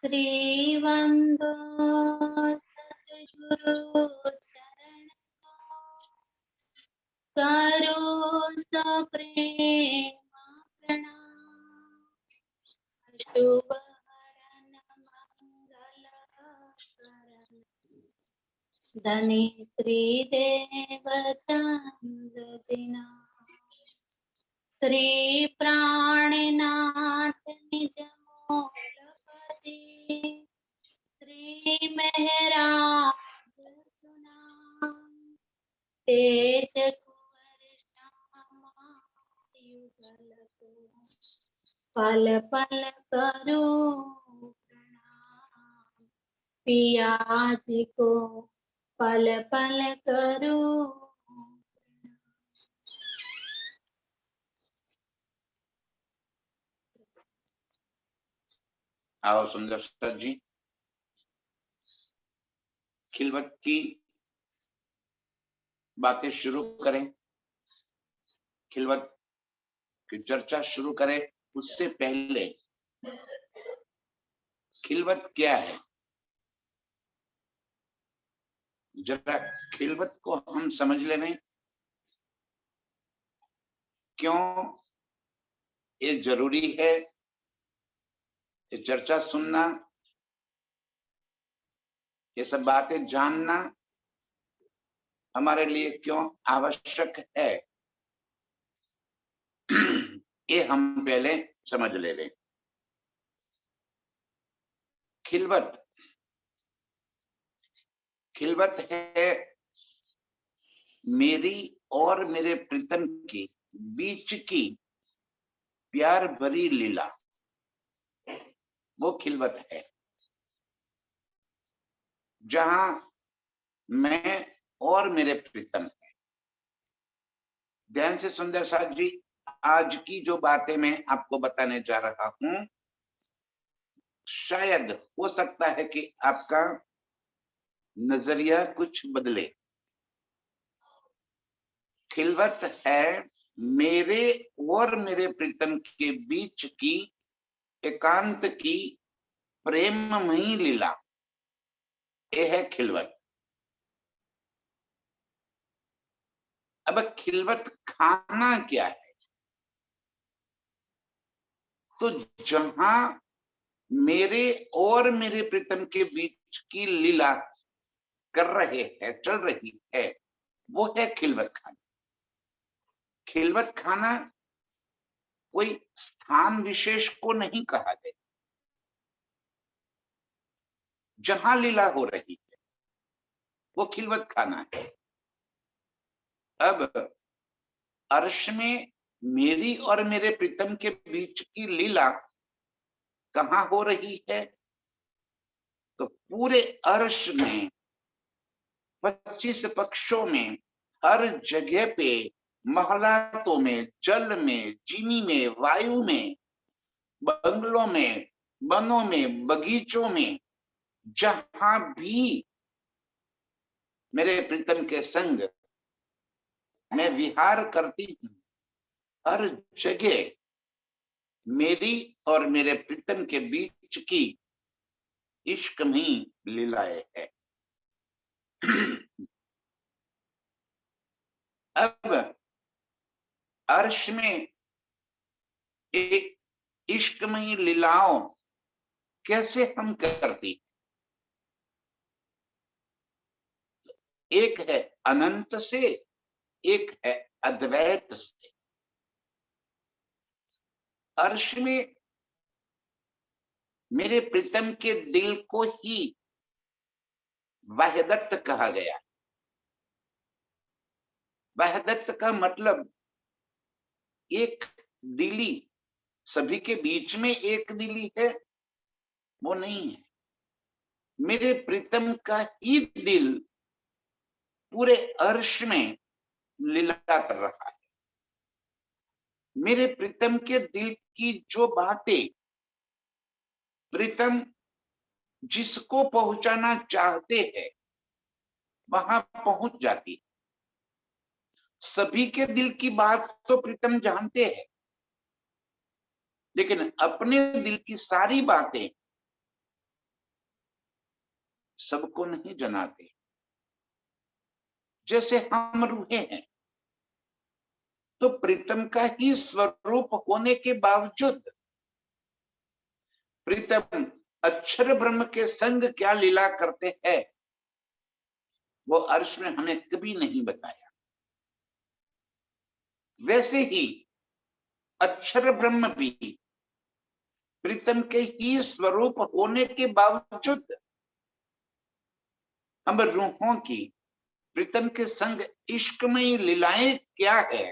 श्रीवंदो सद्गुरु चरण करो सप्रेम प्रणाम। शुभ हरण मंगल करण धनी श्री देव चंद्र जिना श्री प्राणनाथ निज मूलपति श्री महराज सुना तेज कुंवर श्यामा युगल को पल पल करो प्रणाम पिया जी को पल पल करो। आओ सुंदर सर जी, खिलवत की बातें शुरू करें, खिलवत की चर्चा शुरू करें। उससे पहले खिलवत क्या है, जरा खिलवत को हम समझ लें। क्यों ये जरूरी है, ये चर्चा सुनना, ये सब बातें जानना हमारे लिए क्यों आवश्यक है, ये हम पहले समझ ले। खिलवत खिलवत है मेरी और मेरे प्रीतम की बीच की प्यार भरी लीला, वो खिलवत है। जहां मैं और मेरे प्रीतम है। ध्यान से सुंदर साथ जी, आज की जो बातें मैं आपको बताने जा रहा हूं, शायद हो सकता है कि आपका नजरिया कुछ बदले। खिलवत है मेरे और मेरे प्रीतम के बीच की एकांत की प्रेममयी लीला, यह है खिलवत। अब खिलवत खाना क्या है, तो जहां मेरे और मेरे प्रीतम के बीच की लीला कर रहे हैं, चल रही है, वो है खिलवत खाना। खिलवत खाना कोई स्थान विशेष को नहीं कहा गया, जहां लीला हो रही है वो खिलवत खाना है। अब अर्श में मेरी और मेरे प्रीतम के बीच की लीला कहां हो रही है, तो पूरे अर्श में 25 पक्षों में हर जगह पे, महलातों में, जल में, चीनी में, वायु में, बंगलों में, वनों में, बगीचों में, जहां भी मेरे प्रीतम के संग मैं विहार करती हूं, हर जगह मेरी और मेरे प्रीतम के बीच की इश्क में लीलाएं है। अब अर्श में एक इश्कमयी लीलाओं कैसे हम करती, एक है अनंत से, एक है अद्वैत से। अर्श में मेरे प्रीतम के दिल को ही वहदत कहा गया। वहदत का मतलब एक दिली, सभी के बीच में एक दिली है, वो नहीं है। मेरे प्रीतम का ही दिल पूरे अर्श में लीला कर रहा है। मेरे प्रीतम के दिल की जो बातें प्रीतम जिसको पहुंचाना चाहते हैं वहां पहुंच जाती है। सभी के दिल की बात तो प्रीतम जानते हैं, लेकिन अपने दिल की सारी बातें सबको नहीं जनाते। जैसे हम रूहे हैं, तो प्रीतम का ही स्वरूप होने के बावजूद प्रीतम अक्षर ब्रह्म के संग क्या लीला करते हैं, वो अर्श में हमें कभी नहीं बताया। वैसे ही अक्षर ब्रह्म भी प्रीतम के ही स्वरूप होने के बावजूद हम रूहों की प्रीतम के संग इश्कमयी लीलाएं क्या है,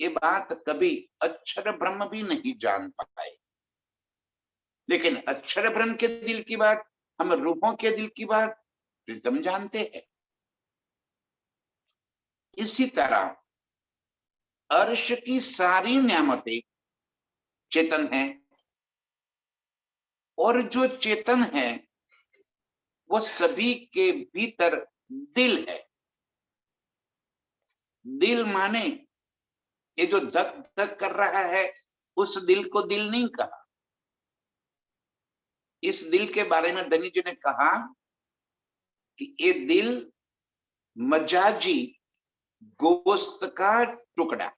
ये बात कभी अक्षर ब्रह्म भी नहीं जान पाए। लेकिन अक्षर ब्रह्म के दिल की बात, हम रूहों के दिल की बात प्रीतम जानते हैं। इसी तरह अर्श की सारी नियामतें चेतन है, और जो चेतन है वो सभी के भीतर दिल है। दिल माने ये जो धक धक कर रहा है, उस दिल को दिल नहीं कहा। इस दिल के बारे में धनी जी ने कहा कि ये दिल मजाजी गोश्त का टुकड़ा,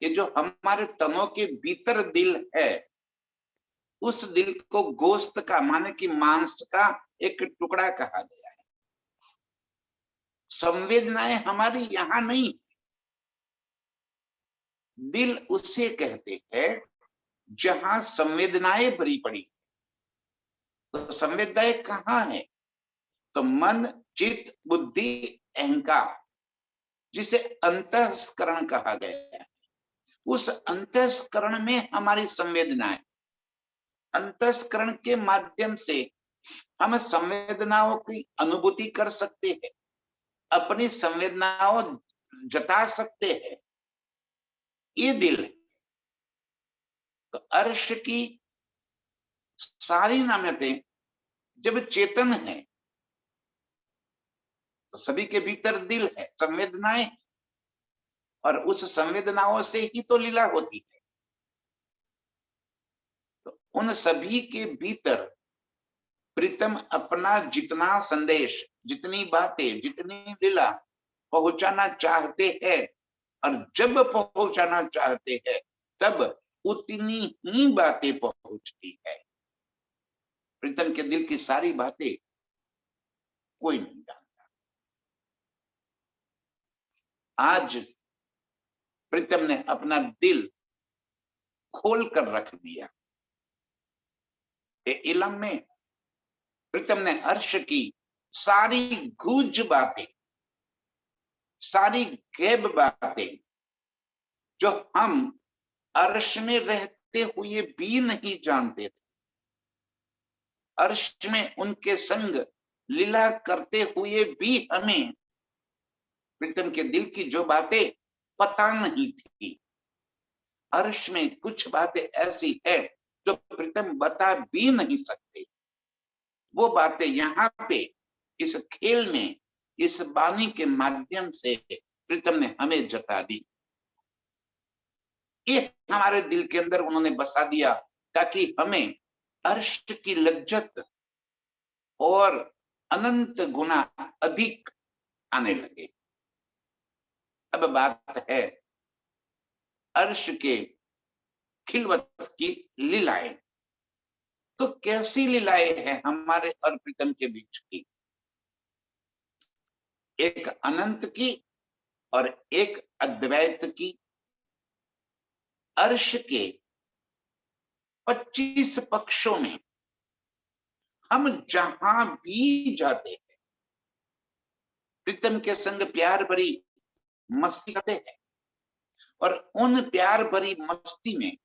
ये जो हमारे तनों के भीतर दिल है, उस दिल को गोश्त का माने कि मांस का एक टुकड़ा कहा गया है। संवेदनाएं हमारी यहां नहीं, दिल उसे कहते हैं जहां संवेदनाएं भरी पड़ी। तो संवेदनाएं कहाँ है? तो मन, चित्त, बुद्धि, अहंकार, जिसे अंतःस्करण कहा गया है, उस अंतःस्करण में हमारी संवेदनाएं, अंतःस्करण के माध्यम से हम संवेदनाओं की अनुभूति कर सकते हैं, अपनी संवेदनाओं जता सकते हैं। ये दिल है। तो अर्श की सारी नामतें जब चेतन है, तो सभी के भीतर दिल है, संवेदनाएं, और उस संवेदनाओं से ही तो लीला होती है। तो उन सभी के भीतर प्रीतम अपना जितना संदेश, जितनी बातें, जितनी लीला पहुंचाना चाहते हैं, और जब पहुंचाना चाहते हैं तब उतनी ही बातें पहुंचती है। प्रीतम के दिल की सारी बातें कोई नहीं जानता। आज प्रीतम ने अपना दिल खोल कर रख दिया। इलम में प्रीतम ने अर्श की सारी गूढ़ बातें, सारी गैब बातें, जो हम अर्श में रहते हुए भी नहीं जानते थे, अर्श में उनके संग लीला करते हुए भी हमें प्रीतम के दिल की जो बातें पता नहीं थी, अर्श में कुछ बातें ऐसी है जो प्रीतम बता भी नहीं सकते। वो बातें यहाँ पे इस खेल में, इस वाणी के माध्यम से प्रीतम ने हमें जता दी। ये हमारे दिल के अंदर उन्होंने बसा दिया, ताकि हमें अर्श की लज्जत और अनंत गुना अधिक आने लगे। अब बात है अर्श के खिलवत की लीलाएं। तो कैसी लीलाएं हैं हमारे और प्रीतम के बीच की? एक अनंत की और एक अद्वैत की। अर्श के 25 पक्षों में हम जहां भी जाते हैं, प्रीतम के संग प्यार भरी मस्ती करते हैं, और उन प्यार भरी मस्ती में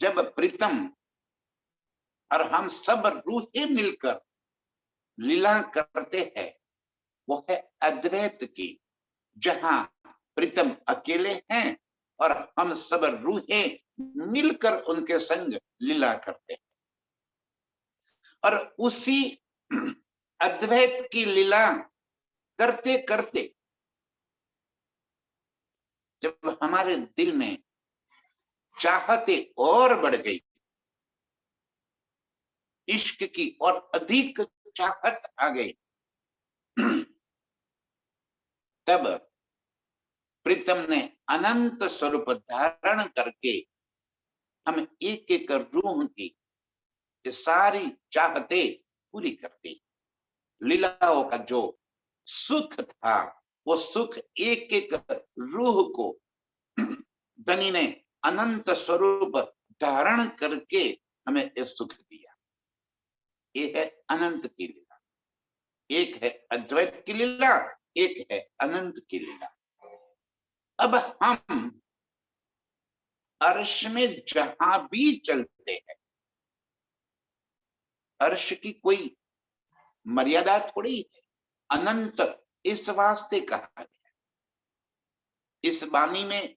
जब प्रीतम और हम सब रूहें मिलकर लीला करते हैं, वो है अद्वैत की, जहां प्रीतम अकेले हैं और हम सब रूहें मिलकर उनके संग लीला करते हैं। और उसी अद्वैत की लीला करते करते जब हमारे दिल में चाहते और बढ़ गई, इश्क की और अधिक चाहत आ गई, तब प्रीतम ने अनंत स्वरूप धारण करके हम एक एक रूह की सारी चाहते पूरी करती। लीलाओं का जो सुख था, वो सुख एक एक रूह को धनी ने अनंत स्वरूप धारण करके हमें ये सुख दिया। ये है अनंत की लीला। एक है अद्वैत की लीला, एक है अनंत की लीला। अब हम अर्श में जहां भी चलते हैं, अर्श की कोई मर्यादा थोड़ी है, अनंत इस वास्ते कहा गया। इस वाणी में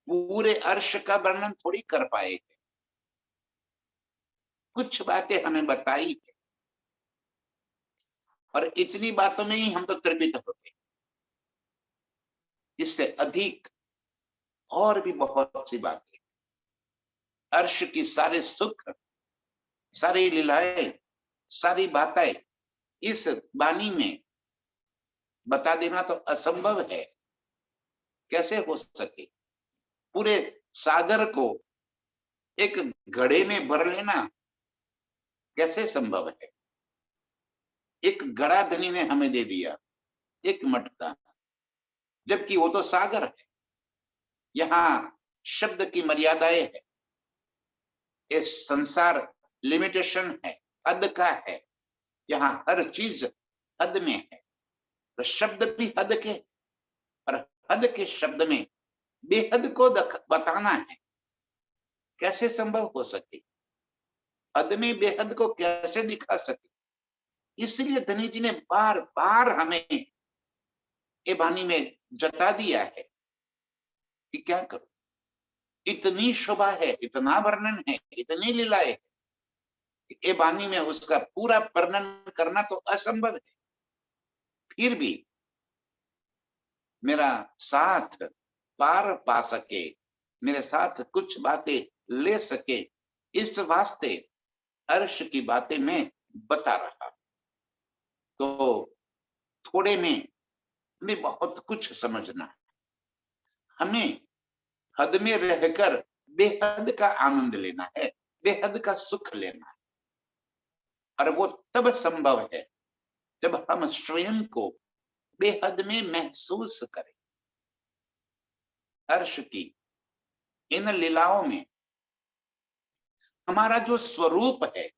पूरे अर्श का वर्णन थोड़ी कर पाए थे, कुछ बातें हमें बताई है, और इतनी बातों में ही हम तो त्रिपित हो गए। इससे अधिक और भी बहुत सी बातें, अर्श की सारे सुख, सारी लीलाएं, सारी बातें इस वाणी में बता देना तो असंभव है। कैसे हो सके? पूरे सागर को एक घड़े में भर लेना कैसे संभव है? एक घड़ा धनी ने हमें दे दिया, एक मटका, जबकि वो तो सागर है। यहाँ शब्द की मर्यादाएं है, ये संसार लिमिटेशन है, हद का है। यहाँ हर चीज हद में है, तो शब्द भी हद के, और हद के शब्द में बेहद को बताना है। कैसे संभव हो सके? हद में बेहद को कैसे दिखा सके? इसलिए धनी जी ने बार बार हमें ये वाणी में जता दिया है कि क्या करो, इतनी शोभा है, इतना वर्णन है, इतनी लीलाएं है, ये वाणी में उसका पूरा वर्णन करना तो असंभव है। फिर भी मेरा साथ पार पा सके, मेरे साथ कुछ बातें ले सके, इस वास्ते अर्श की बातें मैं बता रहा। तो थोड़े में हमें बहुत कुछ समझना है। हमें हद में रहकर बेहद का आनंद लेना है, बेहद का सुख लेना है, और वो तब संभव है जब हम स्वयं को बेहद में महसूस करें। अर्श की इन लीलाओं में हमारा जो स्वरूप है,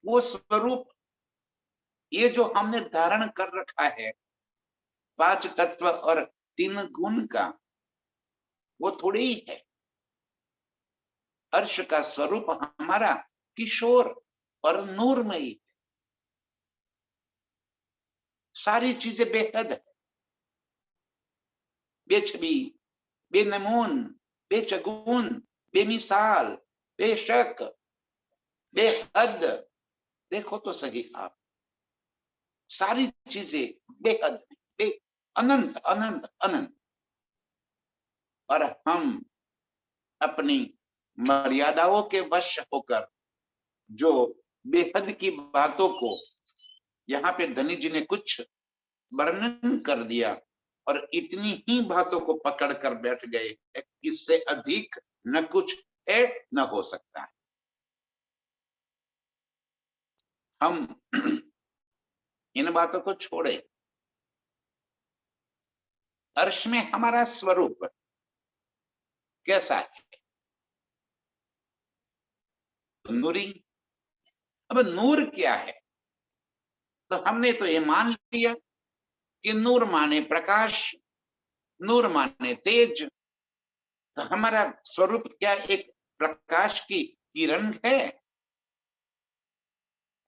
वो स्वरूप ये जो हमने धारण कर रखा है, 5 तत्व और 3 गुण का, वो थोड़ी ही है। अर्श का स्वरूप हमारा किशोर और नूरमयी है। सारी चीजें बेहद है, बेछबी, बेनमून, बेचगुन, बेमिसाल, बेशक, बेहद। देखो तो सही आप, सारी चीजें बेहद, बे अनंत अनंत अनंत। और हम अपनी मर्यादाओं के वश होकर जो बेहद की बातों को यहाँ पे धनी जी ने कुछ वर्णन कर दिया, और इतनी ही बातों को पकड़ कर बैठ गए, इससे अधिक न कुछ है न हो सकता है। हम इन बातों को छोड़े। अर्श में हमारा स्वरूप कैसा है? नूरी। अब नूर क्या है? तो हमने तो ये मान लिया कि नूर माने प्रकाश, नूर माने तेज। तो हमारा स्वरूप क्या एक प्रकाश की किरण है?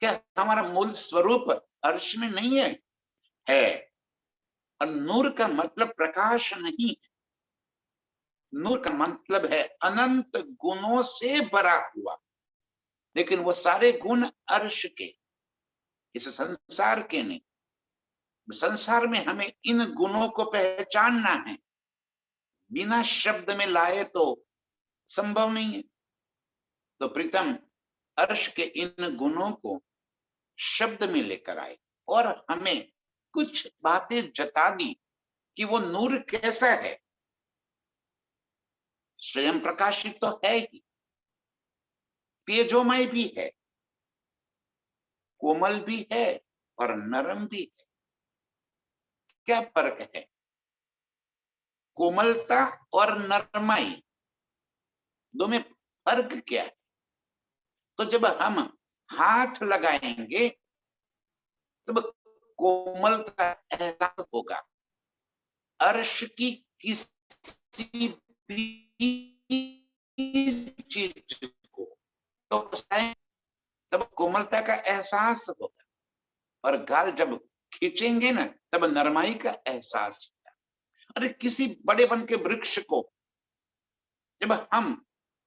क्या हमारा मूल स्वरूप अर्श में नहीं है? है। और नूर का मतलब प्रकाश नहीं है, नूर का मतलब है अनंत गुणों से भरा हुआ। लेकिन वो सारे गुण अर्श के, इस संसार के नहीं। संसार में हमें इन गुणों को पहचानना है, बिना शब्द में लाए तो संभव नहीं है। तो प्रीतम अर्श के इन गुणों को शब्द में लेकर आए और हमें कुछ बातें जता दी कि वो नूर कैसा है। स्वयं प्रकाशित तो है ही, तेजोमय भी है, कोमल भी है और नरम भी है। क्या फर्क है? कोमलता और नरमाई दो में फर्क क्या है? तो जब हम हाथ लगाएंगे तब कोमलता एहसास होगा। अर्श की किसी भी चीज को तो तब कोमलता का एहसास होगा, और गाल जब खींचेंगे ना तब नरमाई का एहसास होगा। अरे किसी बड़े वन के वृक्ष को जब हम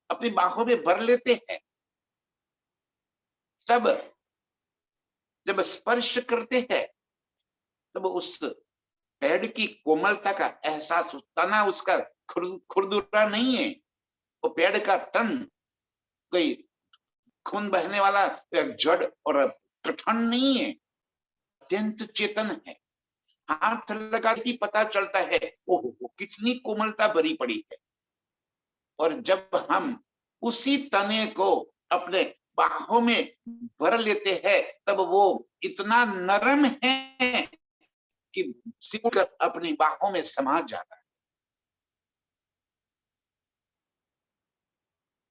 अपनी बाहों में भर लेते हैं, तब जब स्पर्श करते हैं तब उस पेड़ की कोमलता का एहसास, तना उसका खुरदुरा नहीं है, वो पेड़ का तन कोई खून बहने वाला जड़ और कठिन नहीं है, अत्यंत चेतन है। हाथ लगा ही पता चलता है ओह वो कितनी कोमलता भरी पड़ी है। और जब हम उसी तने को अपने बाहों में भर लेते हैं तब वो इतना नरम है कि सिकुड़ कर अपनी बाहों में समा जाता है।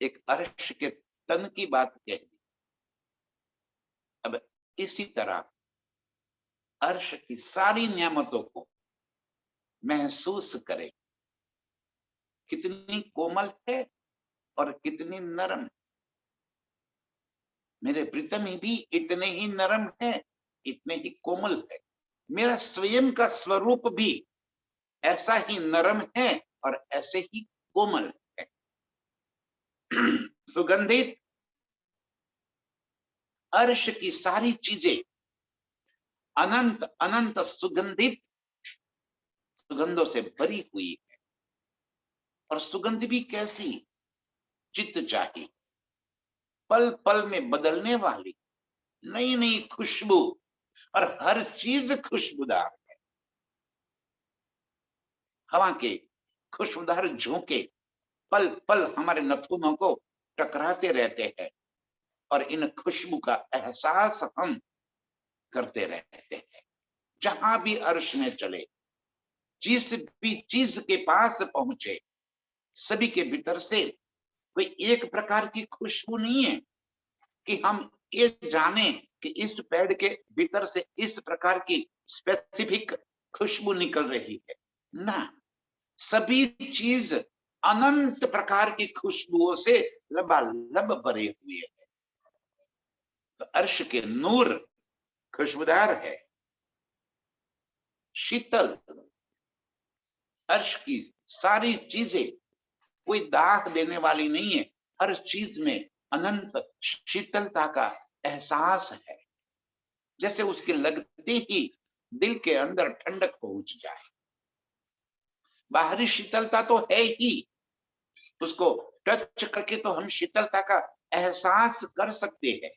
एक अर्श के तन की बात कह दी। अब इसी तरह अर्श की सारी नियामतों को महसूस करें, कितनी कोमल है और कितनी नरम। मेरे प्रीतम ही भी इतने ही नरम है, इतने ही कोमल है। मेरा स्वयं का स्वरूप भी ऐसा ही नरम है और ऐसे ही कोमल है। सुगंधित अर्श की सारी चीजें अनंत अनंत सुगंधित सुगंधों से भरी हुई है। और सुगंध भी कैसी? चित्त चाही, पल पल में बदलने वाली नई नई खुशबू, और हर चीज खुशबूदार है। हवा के खुशबूदार झोंके पल पल हमारे नथुनों को टकराते रहते हैं, और इन खुशबू का एहसास हम करते रहते हैं। जहां भी अर्श में चले, जिस भी चीज के पास पहुंचे, सभी के भीतर से कोई एक प्रकार की खुशबू नहीं है कि हम ये जाने कि इस पेड़ के भीतर से इस प्रकार की स्पेसिफिक खुशबू निकल रही है ना। सभी चीज अनंत प्रकार की खुशबुओं से लबालब भरे हुए है। तो अर्श के नूर खुशबूदार है, शीतल। अर्श की सारी चीजें कोई दाग देने वाली नहीं है, हर चीज में अनंत शीतलता का एहसास है। जैसे उसके लगते ही दिल के अंदर ठंडक पहुंच जाए। बाहरी शीतलता तो है ही, उसको टच करके तो हम शीतलता का एहसास कर सकते हैं,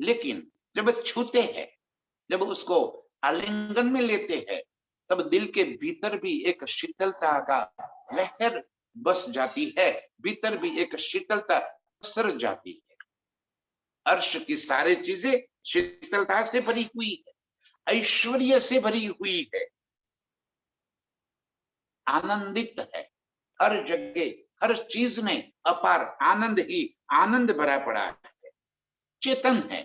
लेकिन जब छूते हैं, जब उसको आलिंगन में लेते हैं, तब दिल के भीतर भी एक शीतलता का लहर बस जाती है, भीतर भी एक शीतलता पसर जाती है। अर्श की सारी चीजें शीतलता से भरी हुई है, ऐश्वर्य से भरी हुई है, आनंदित है। हर जगह हर चीज में अपार आनंद ही आनंद भरा पड़ा है, चेतन है।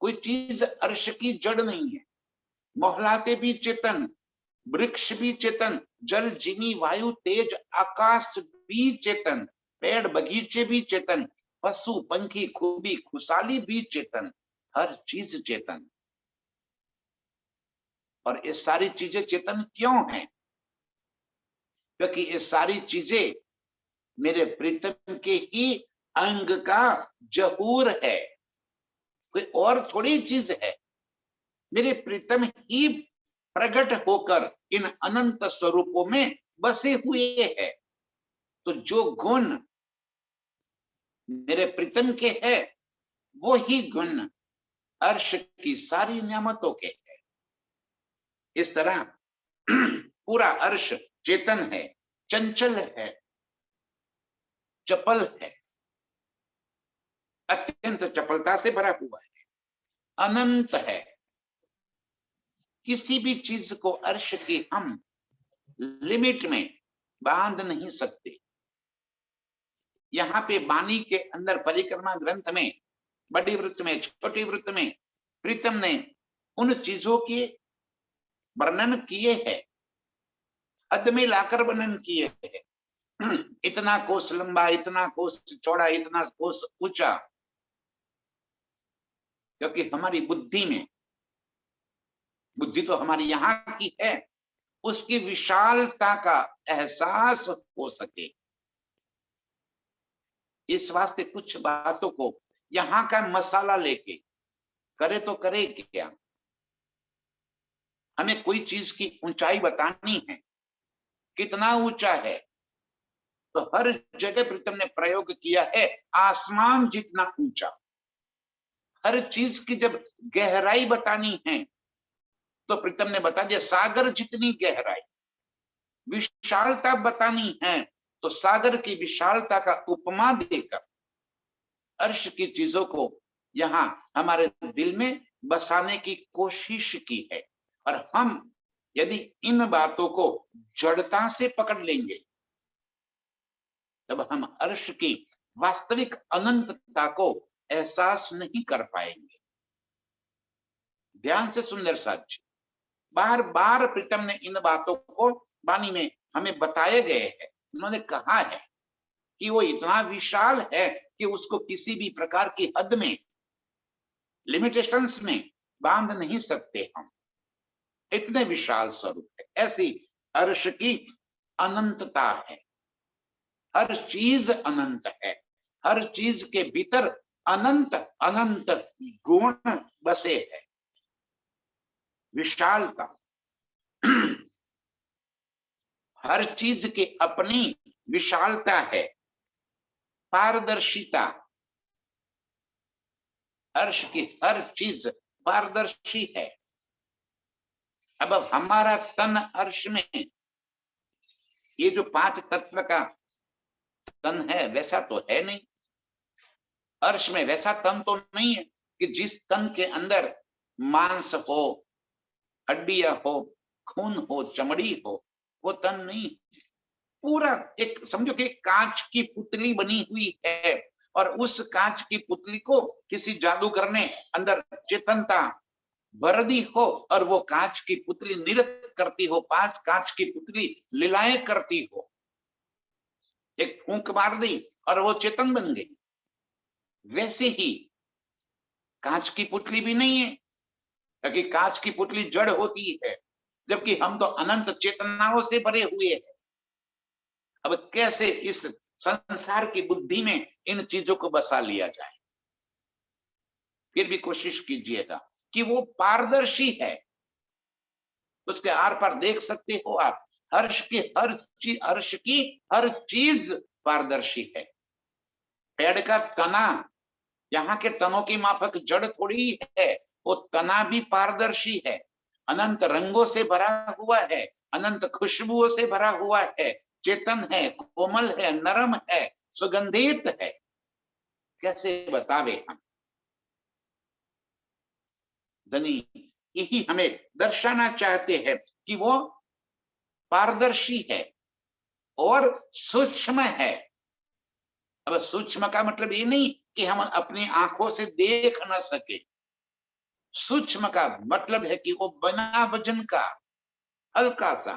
कोई चीज अर्श की जड़ नहीं है। मोहलाते भी चेतन, वृक्ष भी चेतन, जल जिमी वायु तेज आकाश भी चेतन, पेड़ बगीचे भी चेतन, पशु पंखी खूबी खुशहाली भी चेतन, हर चीज चेतन। और ये सारी चीजें चेतन क्यों हैं? क्योंकि ये सारी चीजें मेरे प्रीतम के ही अंग का जहूर है, कोई और थोड़ी चीज है। मेरे प्रीतम ही प्रकट होकर इन अनंत स्वरूपों में बसे हुए हैं। तो जो गुण मेरे प्रीतम के है, वो ही गुण अर्श की सारी नियामतों के है। इस तरह पूरा अर्श चेतन है, चंचल है, चपल है, अत्यंत चपलता से भरा हुआ है, अनंत है। किसी भी चीज को अर्श की हम लिमिट में बांध नहीं सकते। यहाँ पे वाणी के अंदर परिक्रमा ग्रंथ में, बड़ी वृत्त में, छोटी वृत्त में प्रीतम ने उन चीजों के वर्णन किए हैं, हद में लाकर वर्णन किए हैं। इतना कोस लंबा, इतना कोस चौड़ा, इतना कोस ऊंचा, क्योंकि हमारी बुद्धि में, बुद्धि तो हमारी यहाँ की है, उसकी विशालता का एहसास हो सके, इस वास्ते कुछ बातों को यहाँ का मसाला लेके करे तो करे क्या। हमें कोई चीज की ऊंचाई बतानी है, कितना ऊंचा है, तो हर जगह प्रीतम ने प्रयोग किया है आसमान जितना ऊंचा। हर चीज की जब गहराई बतानी है तो प्रीतम ने बता दिया सागर जितनी गहराई। विशालता बतानी है तो सागर की विशालता का उपमा देकर अर्श की चीजों को यहाँ हमारे दिल में बसाने की कोशिश की है। और हम यदि इन बातों को जड़ता से पकड़ लेंगे तब हम अर्श की वास्तविक अनंतता को एहसास नहीं कर पाएंगे। ध्यान से सुंदर साथ, बार बार प्रीतम ने इन बातों को वाणी में हमें बताए गए हैं। उन्होंने कहा है कि वो इतना विशाल है कि उसको किसी भी प्रकार की हद में, लिमिटेशंस में बांध नहीं सकते हम, इतने विशाल स्वरूप है। ऐसी अर्श की अनंतता है, हर चीज अनंत है, हर चीज के भीतर अनंत अनंत गुण बसे है। विशालता, हर चीज की अपनी विशालता है। पारदर्शिता, अर्श की हर चीज पारदर्शी है। अब हमारा तन अर्श में, ये जो 5 तत्व का तन है वैसा तो है नहीं। अर्श में वैसा तन तो नहीं है कि जिस तन के अंदर मांस हो, हड्डियां हो, खून हो, चमड़ी हो, वो तन नहीं। पूरा एक समझो कि कांच की पुतली बनी हुई है और उस कांच की पुतली को किसी जादूगर ने अंदर चेतनता भर दी हो और वो कांच की पुतली नृत्य करती हो, 5 कांच की पुतली लीलाएं करती हो। एक फूंक मार दी और वो चेतन बन गई। वैसे ही कांच की पुतली भी नहीं है, क्योंकि कांच की पुतली जड़ होती है, जबकि हम तो अनंत चेतनाओं से भरे हुए हैं। अब कैसे इस संसार की बुद्धि में इन चीजों को बसा लिया जाए? फिर भी कोशिश कीजिएगा कि वो पारदर्शी है, उसके आर पार देख सकते हो आप। अर्श की हर चीज पारदर्शी है। पेड़ का तना, यहाँ के तनों की माफक जड़ थोड़ी है, वो तना भी पारदर्शी है, अनंत रंगों से भरा हुआ है, अनंत खुशबुओं से भरा हुआ है, चेतन है, कोमल है, नरम है, सुगंधित है। कैसे बतावे हम? धनी यही हमें दर्शाना चाहते हैं कि वो पारदर्शी है और सूक्ष्म है। अब सूक्ष्म का मतलब ये नहीं कि हम अपनी आंखों से देख न सके। सूक्ष्म का मतलब है कि वो बिना वजन का, हल्का सा,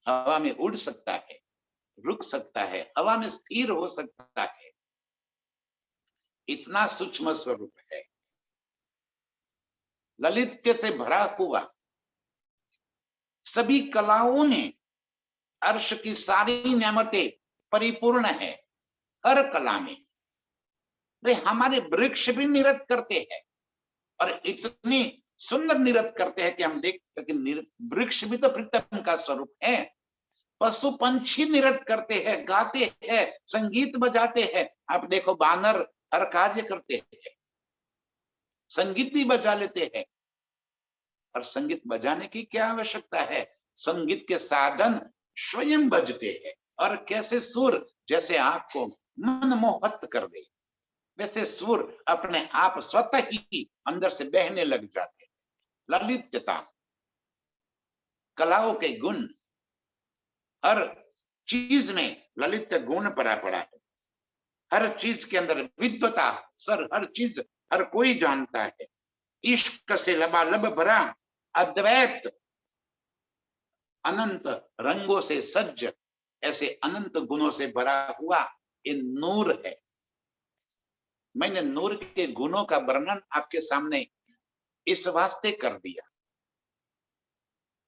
हवा में उड़ सकता है, रुक सकता है, हवा में स्थिर हो सकता है। इतना सूक्ष्म स्वरूप है, ललित्य से भरा हुआ। सभी कलाओं में अर्श की सारी नियामतें परिपूर्ण है, हर कला में। वे हमारे वृक्ष भी नृत्य करते हैं और इतनी सुंदर नृत्य करते हैं कि हम देखते हैं कि वृक्ष भी तो प्रीतम का स्वरूप है। पशु पंछी नृत्य करते हैं, गाते हैं, संगीत बजाते हैं। आप देखो बानर हर कार्य करते हैं, संगीत भी बजा लेते हैं। और संगीत बजाने की क्या आवश्यकता है? संगीत के साधन स्वयं बजते हैं। और कैसे सुर जैसे आपको मनमोहित कर दे, वैसे सुर अपने आप स्वतः ही अंदर से बहने लग जाते हैं। ललितता, कलाओं के गुण, हर चीज में ललित गुण पड़ा पड़ा है। हर चीज के अंदर विद्वता, सर हर चीज हर कोई जानता है। इश्क से लबालब भरा अद्वैत, अनंत रंगों से सज्ज, ऐसे अनंत गुणों से भरा हुआ ये नूर है। मैंने नूर के गुणों का वर्णन आपके सामने इस वास्ते कर दिया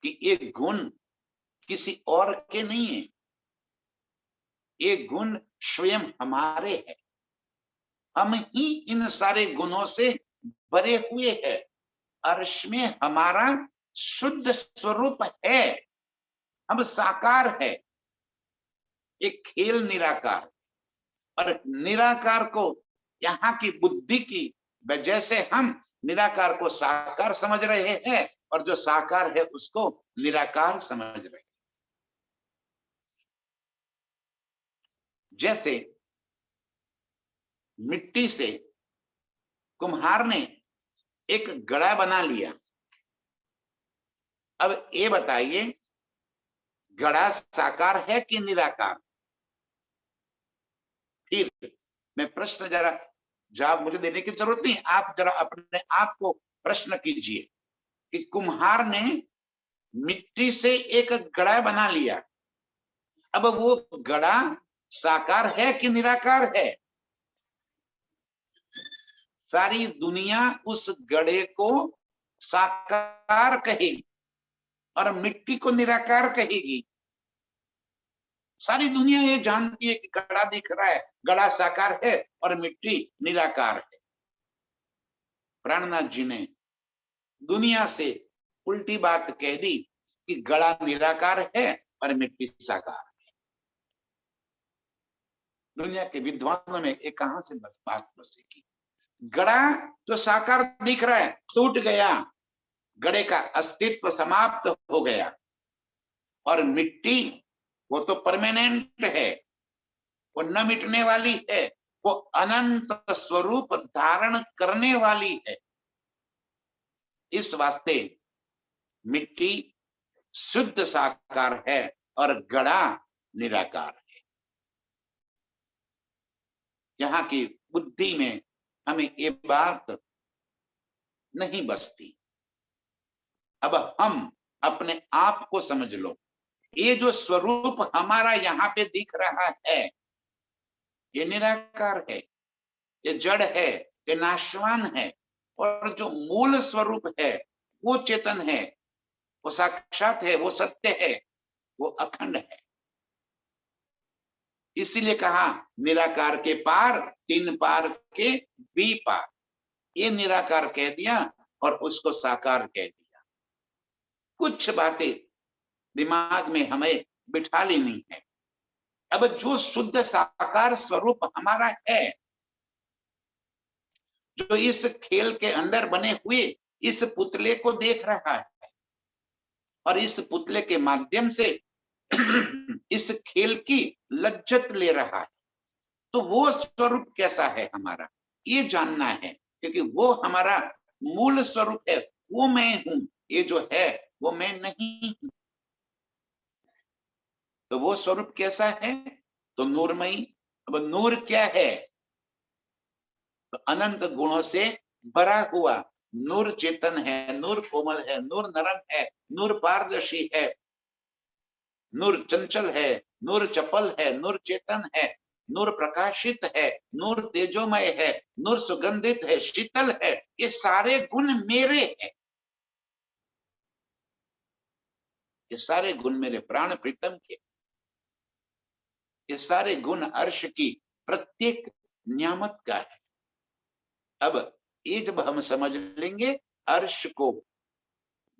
कि ये गुण किसी और के नहीं है, ये गुण स्वयं हमारे हैं। हम ही इन सारे गुणों से भरे हुए हैं। अर्श में हमारा शुद्ध स्वरूप है, हम साकार है। एक खेल निराकार, और निराकार को यहाँ की बुद्धि की वजह से हम निराकार को साकार समझ रहे हैं, और जो साकार है उसको निराकार समझ रहे हैं। जैसे मिट्टी से कुम्हार ने एक घड़ा बना लिया। अब ये बताइए, घड़ा साकार है कि निराकार? फिर मैं प्रश्न जरा, जवाब मुझे देने की जरूरत नहीं, आप जरा अपने आप को प्रश्न कीजिए कि कुम्हार ने मिट्टी से एक घड़ा बना लिया। अब वो घड़ा साकार है कि निराकार है? सारी दुनिया उस घड़े को साकार कहेगी और मिट्टी को निराकार कहेगी। सारी दुनिया ये जानती है कि घड़ा दिख रहा है, घड़ा साकार है और मिट्टी निराकार है। प्राणनाथ जी ने दुनिया से उल्टी बात कह दी कि घड़ा निराकार है और मिट्टी साकार है। दुनिया के विद्वानों में एक कहां से बात बसेगी? घड़ा तो साकार दिख रहा है, टूट गया, घड़े का अस्तित्व समाप्त हो गया। और मिट्टी वो तो परमानेंट है, वो न मिटने वाली है, वो अनंत स्वरूप धारण करने वाली है। इस वास्ते मिट्टी शुद्ध साकार है और घड़ा निराकार है। यहाँ की बुद्धि में हमें ये बात नहीं बसती। अब हम अपने आप को समझ लो, ये जो स्वरूप हमारा यहाँ पे दिख रहा है, ये निराकार है, ये जड़ है, ये नाशवान है। और जो मूल स्वरूप है वो चेतन है, वो साक्षात है, वो सत्य है, वो अखंड है। इसीलिए कहा निराकार के पार, तीन पार के भी पार। ये निराकार कह दिया और उसको साकार कह दिया। कुछ बातें दिमाग में हमें बिठा लेनी है। अब जो शुद्ध साकार स्वरूप हमारा है, जो इस खेल के अंदर बने हुए इस पुतले को देख रहा है और इस पुतले के माध्यम से इस खेल की लज्जत ले रहा है, तो वो स्वरूप कैसा है हमारा, ये जानना है। क्योंकि वो हमारा मूल स्वरूप है, वो मैं हूं, ये जो है वो मैं नहीं हूं। तो वो स्वरूप कैसा है? तो नूरमयी। अब नूर क्या है? तो अनंत गुणों से भरा हुआ नूर चेतन है, नूर कोमल है, नूर नरम है, नूर पारदर्शी है, नूर चंचल है, नूर चपल है, नूर चेतन है, नूर प्रकाशित है, नूर तेजोमय है, नूर सुगंधित है, शीतल है। ये सारे गुण मेरे हैं, ये सारे गुण मेरे प्राण प्रीतम के, ये सारे गुण अर्श की प्रत्येक नियामत का है। अब ये जब हम समझ लेंगे, अर्श को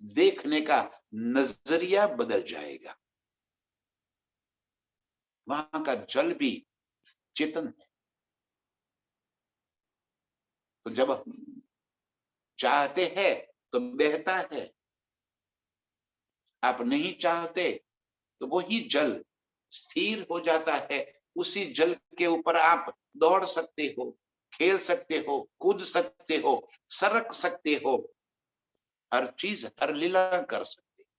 देखने का नजरिया बदल जाएगा। वहां का जल भी चेतन है। तो जब चाहते हैं तो बहता है, आप नहीं चाहते तो वही जल स्थिर हो जाता है। उसी जल के ऊपर आप दौड़ सकते हो, खेल सकते हो, कूद सकते हो, सरक सकते हो, हर चीज, हर लीला कर सकते हो।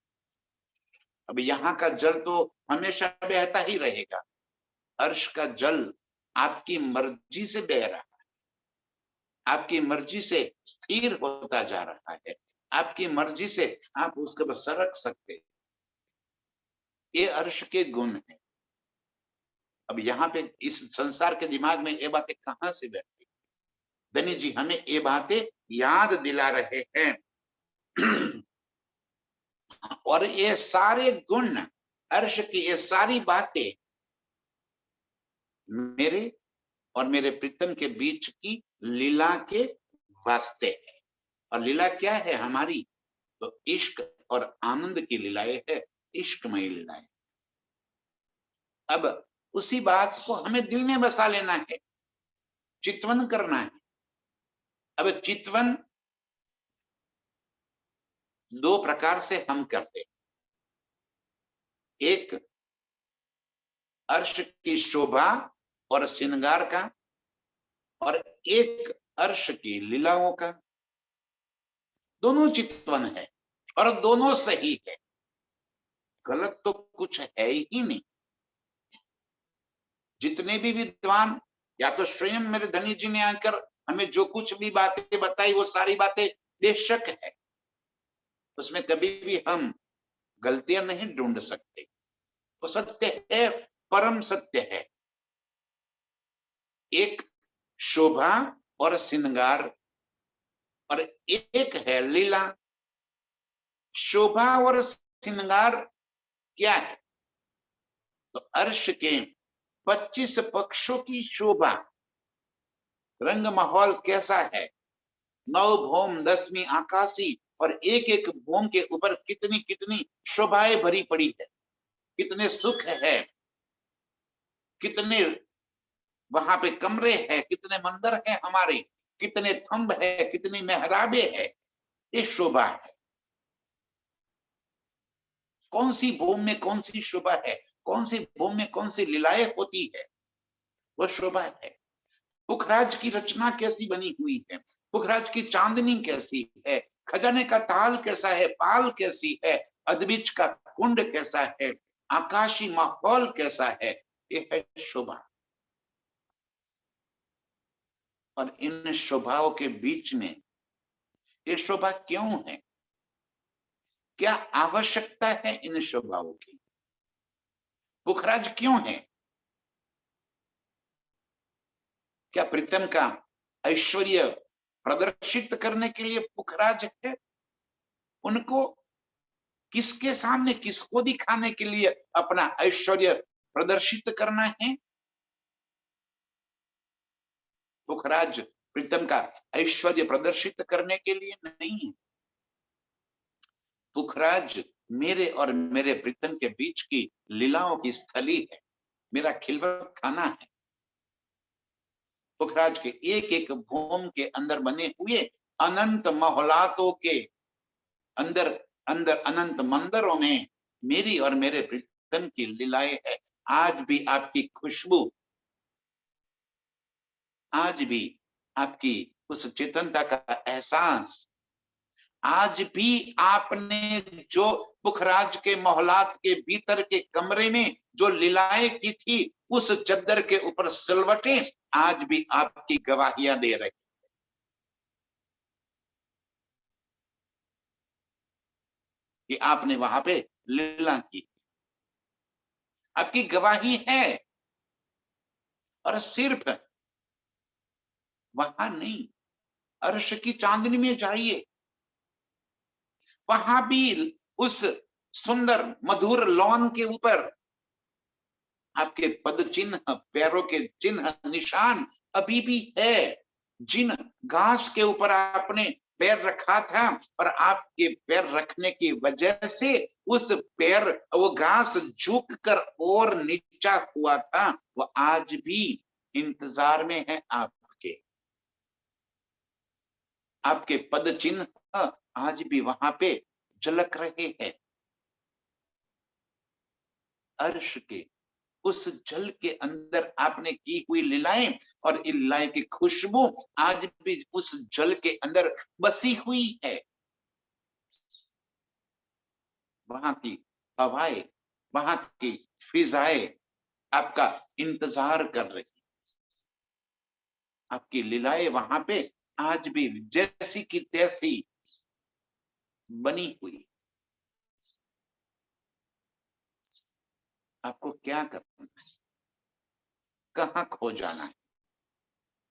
अब यहाँ का जल तो हमेशा बहता ही रहेगा। अर्श का जल आपकी मर्जी से बह रहा है, आपकी मर्जी से स्थिर होता जा रहा है, आपकी मर्जी से आप उसके ऊपर सरक सकते हैं। ये अर्श के गुण है। अब यहाँ पे इस संसार के दिमाग में ये बातें कहां से बैठी? धनी जी हमें ये बातें याद दिला रहे हैं। और ये सारे गुण, अर्श की ये सारी बातें मेरे और मेरे प्रीतम के बीच की लीला के वास्ते है। और लीला क्या है हमारी? तो इश्क और आनंद की लीलाएं है, इश्कमय लीलाएं। अब उसी बात को हमें दिल में बसा लेना है, चितवन करना है। अब चितवन दो प्रकार से हम करते हैं। एक अर्श की शोभा और श्रृंगार का, और एक अर्श की लीलाओं का। दोनों चितवन है और दोनों सही है, गलत तो कुछ है ही नहीं। जितने भी विद्वान, या तो स्वयं मेरे धनी जी ने आकर हमें जो कुछ भी बातें बताई वो सारी बातें बेशक है, उसमें कभी भी हम गलतियां नहीं ढूंढ सकते। वो सत्य है, परम सत्य है। एक शोभा और श्रृंगार और एक है लीला। शोभा और श्रृंगार क्या है? तो अर्श के 25 पक्षों की शोभा, रंग माहौल कैसा है, 9 भौम 10वीं आकाशी, और एक एक भौम के ऊपर कितनी कितनी शोभाएं भरी पड़ी है, कितने सुख है, कितने वहां पे कमरे हैं, कितने मंदिर हैं हमारे, कितने थंब है, कितनी मेहराबे है। ये शोभा है। कौन सी भूमि में कौन सी शोभा है, कौन सी भूमि में कौन सी लीलाएं होती है, वो शोभा है। पुखराज की रचना कैसी बनी हुई है, पुखराज की चांदनी कैसी है, खजाने का ताल कैसा है, पाल कैसी है, अदबिच का कुंड कैसा है, आकाशी माहौल कैसा है, ये है शोभा। और इन शोभाओं के बीच में ये शोभा क्यों है? क्या आवश्यकता है इन शोभाओं की? पुखराज क्यों है? क्या प्रीतम का ऐश्वर्य प्रदर्शित करने के लिए पुखराज है? उनको किसके सामने, किसको दिखाने के लिए अपना ऐश्वर्य प्रदर्शित करना है? पुखराज प्रीतम का ऐश्वर्य प्रदर्शित करने के लिए नहीं है। पुखराज मेरे और मेरे प्रीतम के बीच की लीलाओं की स्थली है, मेरा खिलवत खाना है। पुखराज के एक एक भूम के अंदर बने हुए अनंत महलातों के अंदर अंदर अनंत मंदिरों में मेरी और मेरे प्रीतम की लीलाएं है। आज भी आपकी खुशबू, आज भी आपकी उस चेतनता का एहसास, आज भी आपने जो पुखराज के मोहलात के भीतर के कमरे में जो लीलाएं की थी, उस चद्दर के ऊपर सिलवटें आज भी आपकी गवाहियां दे रही। कि आपने वहां पे लीला की, आपकी गवाही है। और सिर्फ वहां नहीं, अर्श की चांदनी में जाइए, वहां भी उस सुंदर मधुर लॉन के ऊपर आपके पद चिन्ह, पैरों के चिन्ह, निशान अभी भी है। जिन घास के ऊपर आपने पैर रखा था और आपके पैर रखने की वजह से उस पैर, वो घास झुक कर और नीचा हुआ था, वो आज भी इंतजार में है आपके। आपके पद चिन्ह आज भी वहां पे झलक रहे हैं। अर्श के उस जल के अंदर आपने की हुई लीलाएं और इन लीलाएं की खुशबू आज भी उस जल के अंदर बसी हुई है। वहां की हवाएं, वहां की फिजाएं आपका इंतजार कर रही, आपकी लीलाएं वहां पे आज भी जैसी की तैसी बनी हुई। आपको क्या करना है, कहां खो जाना है,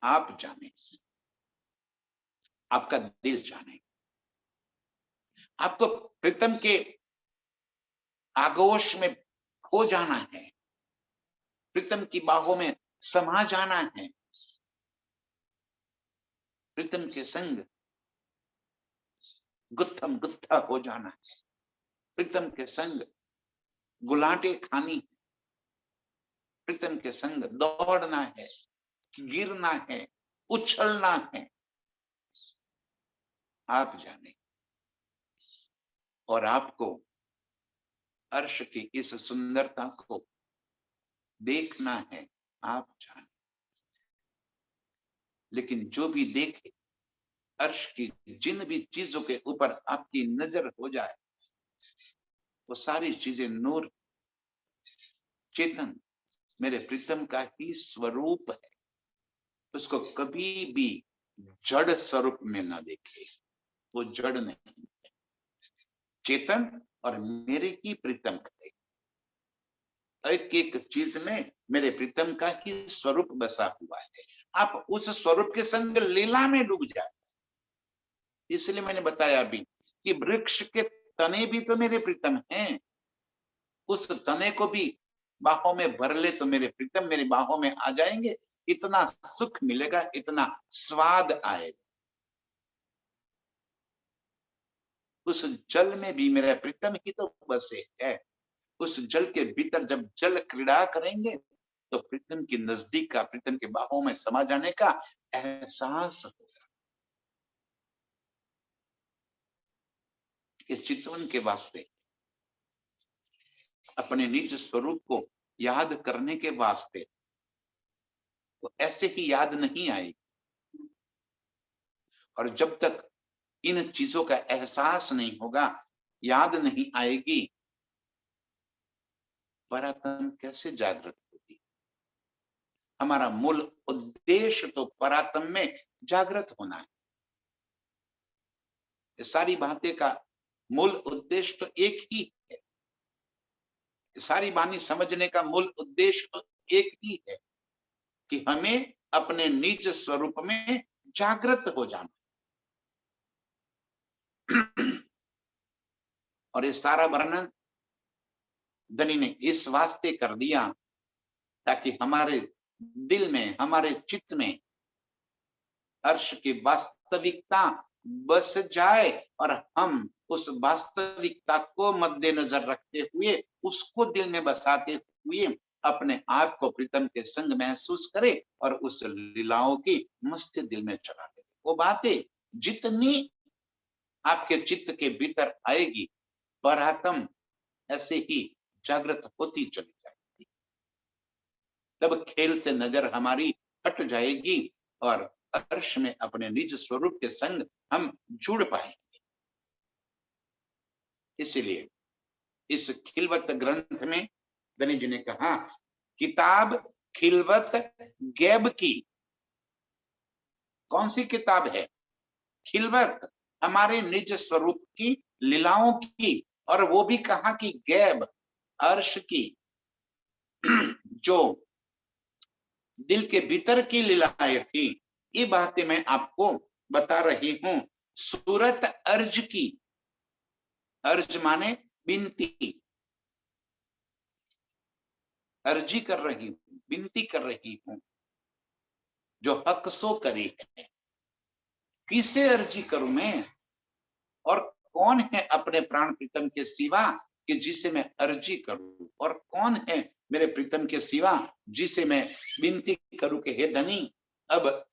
आप जाने, आपका दिल जाने। आपको प्रीतम के आगोश में खो जाना है, प्रीतम की बाहों में समा जाना है, प्रीतम के संग गुत्थम गुत्था हो जाना है, प्रीतम के संग गुलाटे खानी, प्रीतम के संग दौड़ना है, गिरना है, उछलना है। आप जाने। और आपको अर्श की इस सुंदरता को देखना है, आप जाने। लेकिन जो भी देखे, अर्श की जिन भी चीजों के ऊपर आपकी नजर हो जाए, वो सारी चीजें नूर, चेतन, मेरे प्रीतम का ही स्वरूप है। उसको कभी भी जड़ स्वरूप में ना देखे, वो जड़ नहीं, चेतन और मेरे ही प्रीतम करे। एक एक चीज में मेरे प्रीतम का ही स्वरूप बसा हुआ है। आप उस स्वरूप के संग लीला में डूब जाए। इसलिए मैंने बताया अभी कि वृक्ष के तने भी तो मेरे प्रीतम हैं। उस तने को भी बाहों में भर ले तो मेरे प्रीतम मेरी बाहों में आ जाएंगे। इतना सुख मिलेगा, इतना स्वाद आएगा। उस जल में भी मेरा प्रीतम ही तो बसे है। उस जल के भीतर जब जल क्रीड़ा करेंगे तो प्रीतम की नजदीक का, प्रीतम के बाहों में समा जाने का एहसास होगा। इस चितवन के वास्ते, अपने निज स्वरूप को याद करने के वास्ते, वो ऐसे ही याद नहीं आएगी। और जब तक इन चीजों का एहसास नहीं होगा, याद नहीं आएगी, परात्म कैसे जागृत होगी। हमारा मूल उद्देश्य तो परात्म में जागृत होना है। ये सारी बातें का मूल उद्देश्य तो एक ही है। सारी वाणी समझने का मूल उद्देश्य तो एक ही है कि हमें अपने निज स्वरूप में जागृत हो जाना। और ये सारा वर्णन धनी ने इस वास्ते कर दिया ताकि हमारे दिल में, हमारे चित्त में अर्श की वास्तविकता बस जाए और हम उस वास्तविकता को मद्देनजर रखते हुए, उसको दिल में बसाते हुए अपने आप को प्रीतम के संग महसूस करे और उस लीलाओं की मस्ती दिल में चला दे। वो बातें जितनी आपके चित्त के भीतर आएगी, परात्म ऐसे ही जागृत होती चली जाएगी। तब खेल से नजर हमारी हट जाएगी और अर्श में अपने निज स्वरूप के संग हम जुड़ पाएंगे। इसलिए इस खिलवत ग्रंथ में धनी जी ने कहा, किताब खिलवत गैब की। कौन सी किताब है? खिलवत, हमारे निज स्वरूप की लीलाओं की, और वो भी कहा कि गैब, अर्श की, जो दिल के भीतर की लीलाएं थी। ये बातें मैं आपको बता रही हूं। सूरत अर्ज की, अर्ज माने विनती, अर्जी कर रही हूं, विनती कर रही हूं, जो हक सो करी है। किसे अर्जी करूं मैं? और कौन है अपने प्राण प्रीतम के सिवा कि जिसे मैं अर्जी करूं, और कौन है मेरे प्रीतम के सिवा जिसे मैं विनती करूं कि हे धनी अब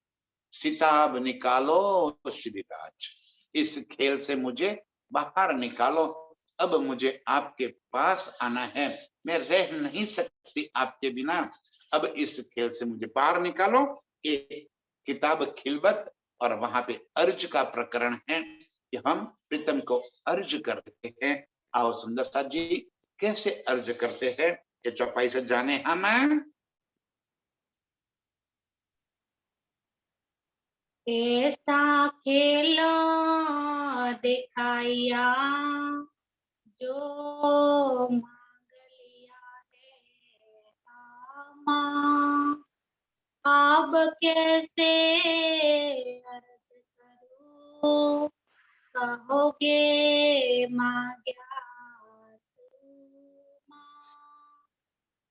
सिताब निकालो श्रीराज, इस खेल से मुझे बाहर निकालो, अब मुझे आपके पास आना है, मैं रह नहीं सकती आपके बिना, अब इस खेल से मुझे बाहर निकालो। ये किताब खिलवत और वहां पे अर्ज का प्रकरण है कि हम प्रीतम को अर्ज करते हैं। आओ सुंदर साथ जी कैसे अर्ज करते हैं ये चौपाई से जाने हम। ऐसा खेलो दिखाया जो मांग लिया है आमा, अब कैसे अर्ज करूं, कहोगे मांग्या तू मां,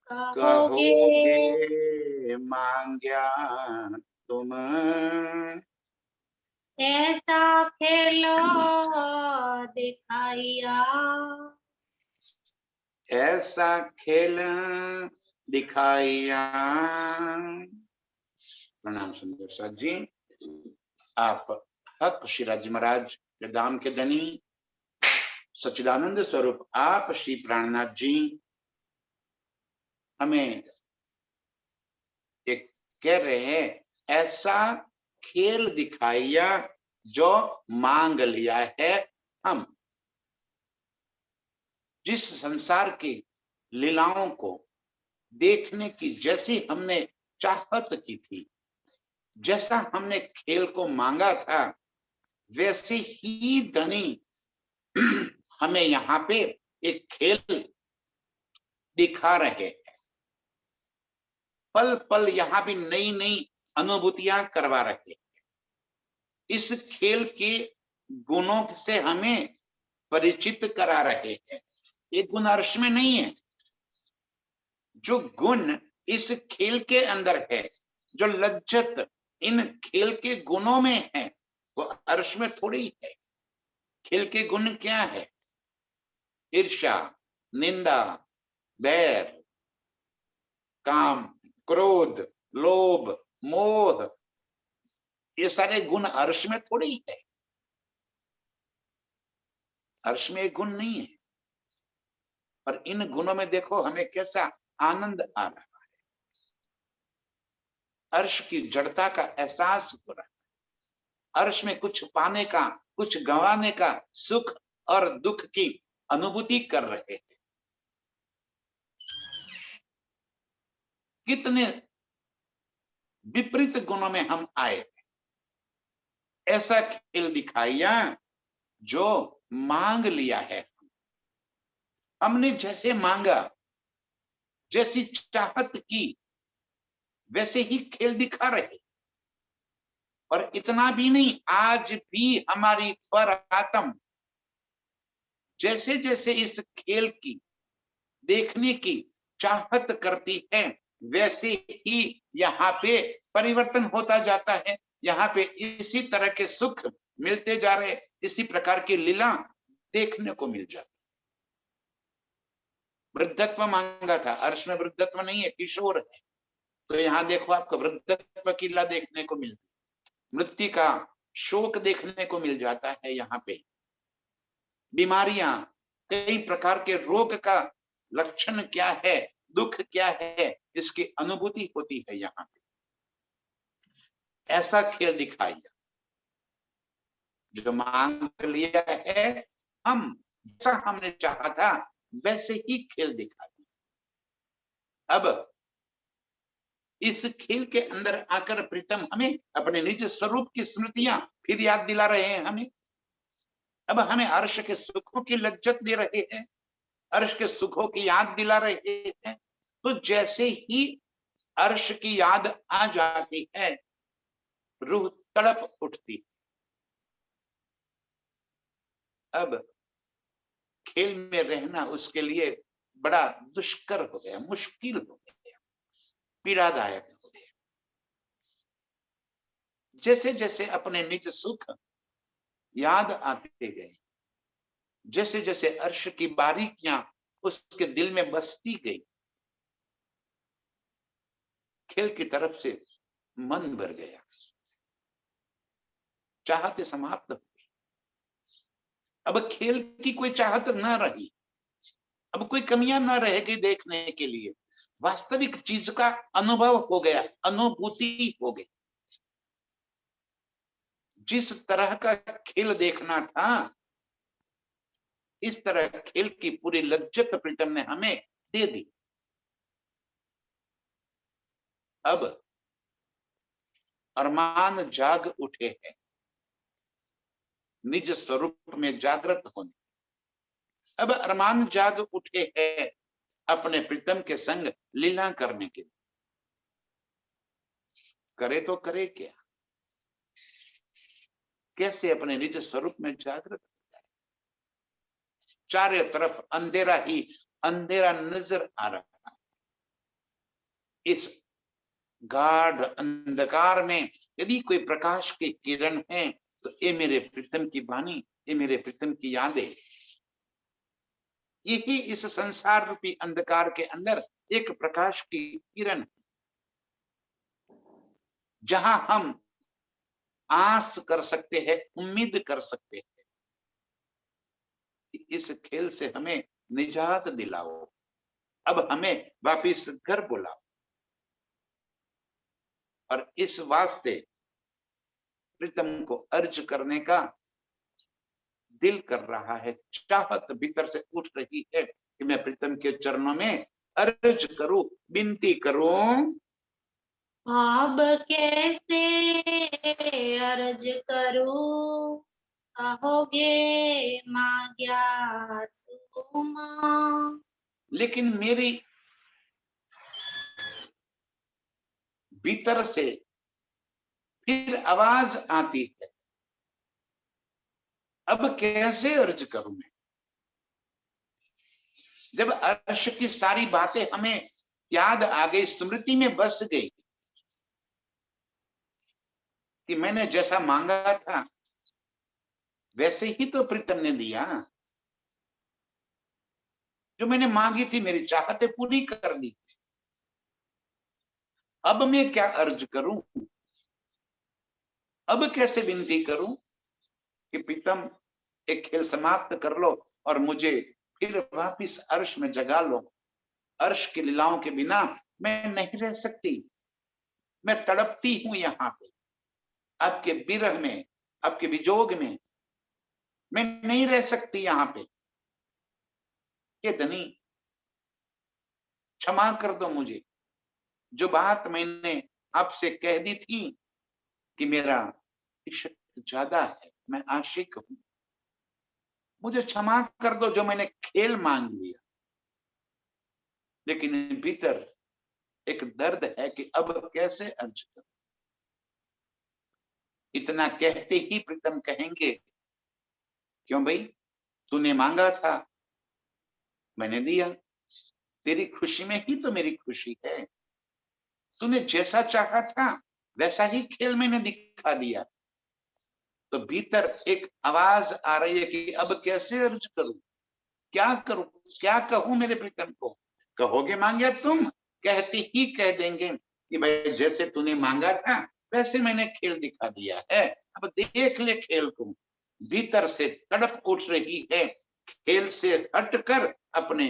कहोगे कहोगे मांग्या तुम, ऐसा खेलो दिखाया, ऐसा खेल दिखाया। प्रणाम सुंदर साथ जी। आप हक शिराजी महाराज के दाम के धनी सच्चिदानंद स्वरूप आप श्री प्राणनाथ जी हमें एक कह रहे हैं ऐसा खेल दिखाया जो मांग लिया है हम। जिस संसार की लीलाओं को देखने की जैसी हमने चाहत की थी, जैसा हमने खेल को मांगा था, वैसे ही धनी हमें यहाँ पे एक खेल दिखा रहे हैं। पल पल यहाँ भी नई नई अनुभूतियां करवा रहे हैं। इस खेल के गुणों से हमें परिचित करा रहे हैं। ये गुण अर्श में नहीं है। जो गुण इस खेल के अंदर है, जो लज्जत इन खेल के गुणों में है, वो अर्श में थोड़ी है। खेल के गुण क्या है? ईर्ष्या, निंदा, बैर, काम, क्रोध, लोभ, मोह, ये सारे गुण अर्श में थोड़ी है। अर्श में एक गुण नहीं है। पर इन गुणों में देखो हमें कैसा आनंद आ रहा है। अर्श की जड़ता का एहसास हो रहा है। अर्श में कुछ पाने का, कुछ गंवाने का, सुख और दुख की अनुभूति कर रहे हैं। कितने विपरीत गुणों में हम आए। ऐसा खेल दिखाया जो मांग लिया है। हमने जैसे मांगा, जैसी चाहत की, वैसे ही खेल दिखा रहे। और इतना भी नहीं, आज भी हमारी पर आत्म जैसे जैसे इस खेल की देखने की चाहत करती है, वैसे ही यहाँ पे परिवर्तन होता जाता है। यहाँ पे इसी तरह के सुख मिलते जा रहे, इसी प्रकार की लीला देखने को मिल जाती। वृद्धत्व मांगा था, अर्श में वृद्धत्व नहीं है, किशोर है। तो यहाँ देखो आपको वृद्धत्व की लीला देखने को मिलती, मृत्यु का शोक देखने को मिल जाता है। यहाँ पे बीमारियां, कई प्रकार के रोग का लक्षण क्या है, दुख क्या है, इसकी अनुभूति होती है। यहाँ पे ऐसा खेल दिखाइए जो मांग लिया है हम, जैसा हमने चाहा था वैसे ही खेल दिखाइए। अब इस खेल के अंदर आकर प्रीतम हमें अपने निज स्वरूप की स्मृतियां फिर याद दिला रहे हैं हमें। अब हमें अर्श के सुखों की लज्जत दे रहे हैं, अर्श के सुखों की याद दिला रहे हैं। तो जैसे ही अर्श की याद आ जाती है, रूह तड़प उठती। अब खेल में रहना उसके लिए बड़ा दुष्कर हो गया, मुश्किल हो गया, पीड़ादायक हो गया। जैसे जैसे अपने निज सुख याद आते गए, जैसे जैसे अर्श की बारीकियां उसके दिल में बसती गई, खेल की तरफ से मन भर गया, चाहते समाप्त हो गई। अब खेल की कोई चाहत न रही, अब कोई कमियां न रह गई देखने के लिए, वास्तविक चीज का अनुभव हो गया, अनुभूति हो गई। जिस तरह का खेल देखना था, इस तरह खेल की पूरी लज्जत प्रीतम ने हमें दे दी। अब अरमान जाग उठे हैं निज स्वरूप में जागृत होने। अब अरमान जाग उठे हैं अपने प्रीतम के संग लीला करने के लिए। करे तो करे क्या, कैसे अपने निज स्वरूप में जागृत हो जाए। चारों तरफ अंधेरा ही अंधेरा नजर आ रहा है। इस गाढ़ अंधकार में यदि कोई प्रकाश की किरण है तो ये मेरे प्रीतम की वाणी, ये मेरे प्रीतम की यादें। यही इस संसार रूपी अंधकार के अंदर एक प्रकाश की किरण, जहां हम आस कर सकते हैं, उम्मीद कर सकते हैं। इस खेल से हमें निजात दिलाओ, अब हमें वापिस घर बुलाओ। और इस वास्ते प्रीतम को अर्ज करने का दिल कर रहा है, चाहत भीतर से उठ रही है कि मैं प्रीतम के चरणों में अर्ज करूं, विनती करूं। अब कैसे अर्ज करूं, कहोगे मांग्या तुम। लेकिन मेरी भीतर से फिर आवाज आती है, अब कैसे अर्ज करूं मैं। जब अर्श की सारी बातें हमें याद आ गई, स्मृति में बस गई कि मैंने जैसा मांगा था वैसे ही तो प्रीतम ने दिया। जो मैंने मांगी थी, मेरी चाहतें पूरी कर दी। अब मैं क्या अर्ज करूं, अब कैसे विनती करूं कि प्रीतम एक खेल समाप्त कर लो और मुझे फिर वापिस अर्श में जगा लो। अर्श की लीलाओं के बिना मैं नहीं रह सकती, मैं तड़पती हूं यहाँ पे, आपके विरह में, आपके विजोग में मैं नहीं रह सकती यहाँ पे। ये धनी क्षमा कर दो मुझे, जो बात मैंने आपसे कह दी थी कि मेरा इश्क ज्यादा है, मैं आशिक हूं, मुझे क्षमा कर दो जो मैंने खेल मांग लिया। लेकिन भीतर एक दर्द है कि अब कैसे अर्ज करूं। इतना कहते ही प्रीतम कहेंगे, क्यों भाई, तूने मांगा था, मैंने दिया, तेरी खुशी में ही तो मेरी खुशी है। तूने जैसा चाहा था वैसा ही खेल मैंने दिखा दिया। तो भीतर एक आवाज आ रही है कि अब कैसे अर्ज करूं, क्या करूं, क्या कहूं मेरे प्रीतम को। कहोगे मांगे तुम, कहते ही कह देंगे कि भाई जैसे तूने मांगा था वैसे मैंने खेल दिखा दिया है, अब देख ले खेल को। भीतर से तड़प उठ रही है, खेल से हटकर अपने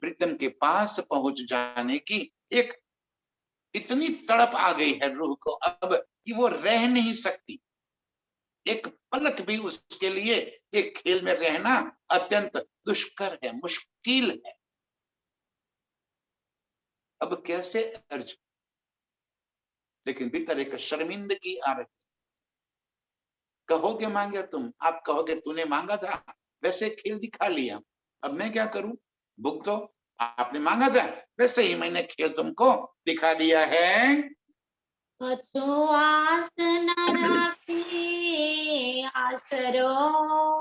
प्रीतम के पास पहुंच जाने की एक इतनी तड़प आ गई है रूह को अब कि वो रह नहीं सकती। एक पलक भी उसके लिए एक खेल में रहना अत्यंत दुष्कर है, मुश्किल है। अब कैसे अर्ज, लेकिन भीतर एक शर्मिंदगी आ रही। कहोगे मांगे तुम, आप कहोगे तूने मांगा था वैसे खेल दिखा लिया, अब मैं क्या करूं। भुगतो, आपने मांगा था वैसे ही मैंने खेल तुमको दिखा दिया है। कछु आस न राखी आसरो,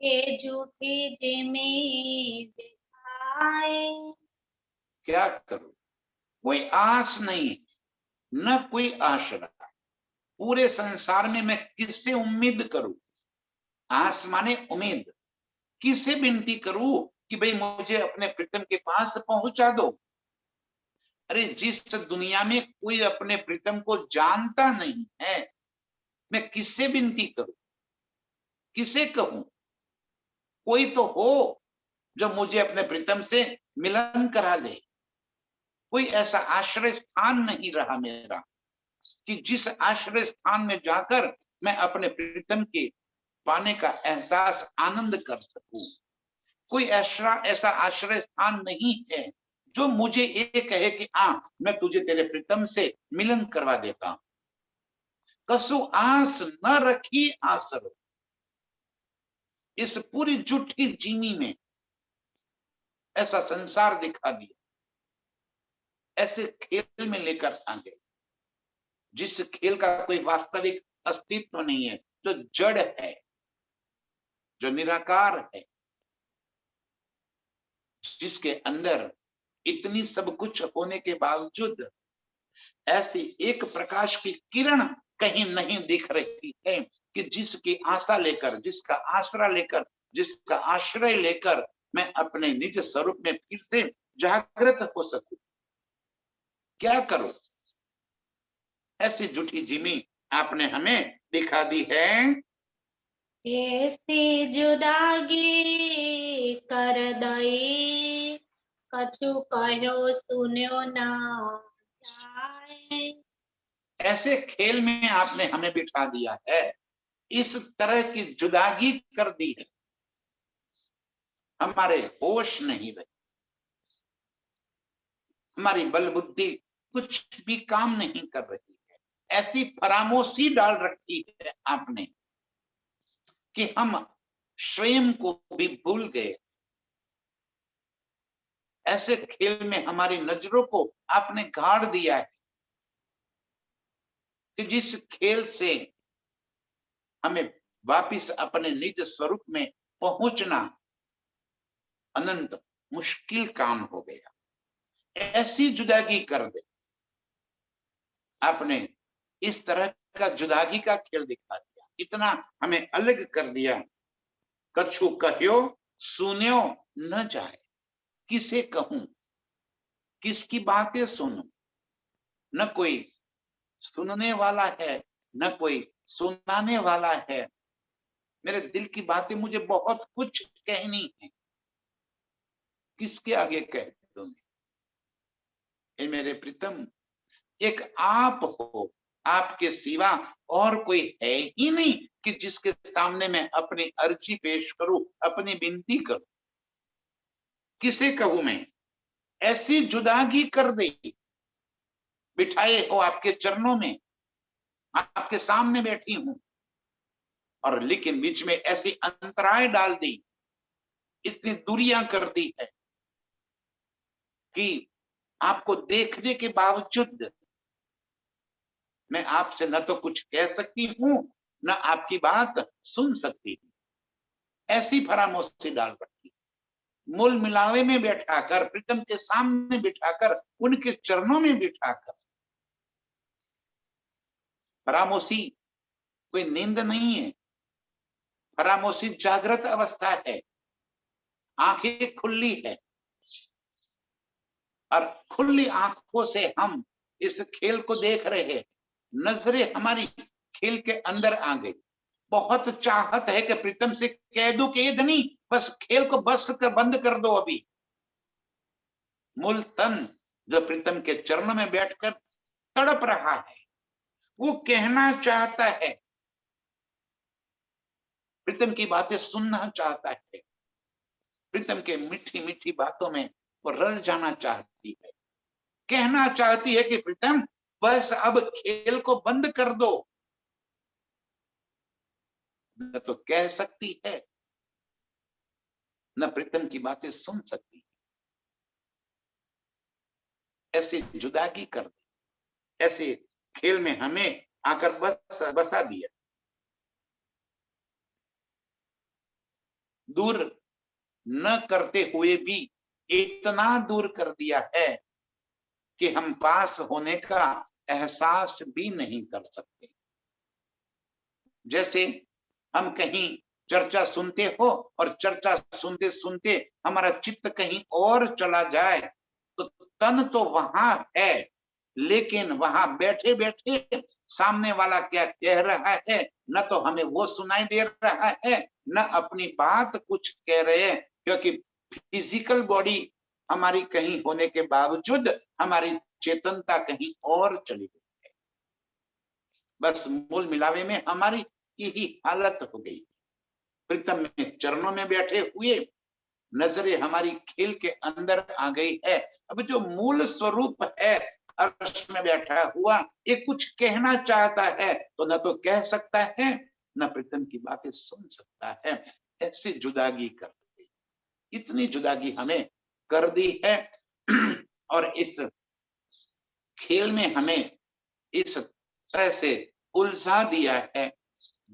ये झूठी जिमी दिखाए। क्या करूं, कोई आस नहीं, न कोई आशरा, पूरे संसार में मैं किससे उम्मीद करूं। आस माने उम्मीद, किसे विनती करूं कि भाई मुझे अपने प्रीतम के पास पहुंचा दो। अरे जिस दुनिया में कोई अपने प्रीतम को जानता नहीं है, मैं किससे विनती करूं, किसे कहूं? कोई तो हो जो मुझे अपने प्रीतम से मिलन करा दे। कोई ऐसा आश्रय स्थान नहीं रहा मेरा कि जिस आश्रय स्थान में जाकर मैं अपने प्रीतम के पाने का एहसास आनंद कर सकूं। कोई ऐसा ऐसा आश्रय स्थान नहीं है जो मुझे ये कहे कि मैं तुझे तेरे प्रीतम से मिलन करवा देता हूं। कसु आस न रखी आसर, इस पूरी झूठी जीनी में ऐसा संसार दिखा दिया, ऐसे खेल में लेकर आ गए जिस खेल का कोई वास्तविक अस्तित्व नहीं है, जो जड़ है, जो निराकार है, जिसके अंदर इतनी सब कुछ होने के बावजूद ऐसी एक प्रकाश की किरण कहीं नहीं दिख रही है कि जिसकी आशा लेकर, जिसका आश्रय लेकर, जिसका आश्रय लेकर मैं अपने निज स्वरूप में फिर से जागृत हो सकूं। क्या करूं? ऐसी झूठी जिमी आपने हमें दिखा दी है। ऐसी जुदागी कर दई, कछु कहो सुन्यो ना जाए। ऐसे खेल में आपने हमें बिठा दिया है, इस तरह की जुदागी कर दी है, हमारे होश नहीं रहे, हमारी बल बुद्धि कुछ भी काम नहीं कर रही है। ऐसी फरामोशी डाल रखी है आपने कि हम स्वयं को भी भूल गए। ऐसे खेल में हमारी नजरों को आपने गाड़ दिया है कि जिस खेल से हमें वापिस अपने निज स्वरूप में पहुंचना अनंत मुश्किल काम हो गया। ऐसी जुदागी कर दे आपने, इस तरह का जुदागी का खेल दिखा दिया, इतना हमें अलग कर दिया। कछु कह्यो सुन्यो न जाए, किसे कहूं, किसकी बातें सुनूं? न कोई सुनने वाला है, न कोई सुनाने वाला है। मेरे दिल की बातें मुझे बहुत कुछ कहनी है, किसके आगे कह दूंगी? हे मेरे प्रीतम, एक आप हो, आपके सिवा और कोई है ही नहीं कि जिसके सामने मैं अपनी अर्जी पेश करूं, अपनी विनती करूं। किसे कहूं मैं? ऐसी जुदागी कर दी, बिठाए हो आपके चरणों में, आपके सामने बैठी हूं, और लेकिन बीच में ऐसी अंतराय डाल दी, इतनी दूरियां कर दी है कि आपको देखने के बावजूद मैं आपसे न तो कुछ कह सकती हूं, न आपकी बात सुन सकती हूं। ऐसी फरामोशी डाल रखी, मूल मिलावे में बैठाकर, प्रीतम के सामने बिठाकर, उनके चरणों में बिठाकर। फरामोशी कोई नींद नहीं है, फरामोशी जागृत अवस्था है, आंखें खुली है, और खुली आंखों से हम इस खेल को देख रहे हैं। नजरें हमारी खेल के अंदर आ गई। बहुत चाहत है कि प्रीतम से कह दूं कि ये धनी बस खेल को बस कर बंद कर दो अभी। मूल तन जो प्रीतम के चरणों में बैठकर तड़प रहा है, वो कहना चाहता है, प्रीतम की बातें सुनना चाहता है, प्रीतम के मीठी मीठी बातों में वो रल जाना चाहती है, कहना चाहती है कि प्रीतम बस अब खेल को बंद कर दो। न तो कह सकती है, न प्रीतम की बातें सुन सकती है। ऐसे जुदागी कर दी, ऐसे खेल में हमें आकर बसा दिया। दूर न करते हुए भी इतना दूर कर दिया है कि हम पास होने का एहसास भी नहीं कर सकते। जैसे हम कहीं चर्चा सुनते हो और चर्चा सुनते सुनते हमारा चित्त कहीं और चला जाए तो तन तो वहां है, लेकिन वहां बैठे बैठे सामने वाला क्या कह रहा है न तो हमें वो सुनाई दे रहा है, न अपनी बात कुछ कह रहे हैं, क्योंकि फिजिकल बॉडी हमारी कहीं होने के बावजूद हमारी चेतनता कहीं और चली गई है। बस मूल मिलावे में हमारी यही हालत हो गई। प्रीतम में चरणों में बैठे हुए नजरें हमारी खेल के अंदर आ गई है। अब जो मूल स्वरूप है अर्श में बैठा हुआ, ये कुछ कहना चाहता है तो न तो कह सकता है न प्रीतम की बातें सुन सकता है। ऐसी जुदागी कर दी, इतनी जुदागी हमें कर दी है। और इस खेल में हमें इस तरह से उलझा दिया है।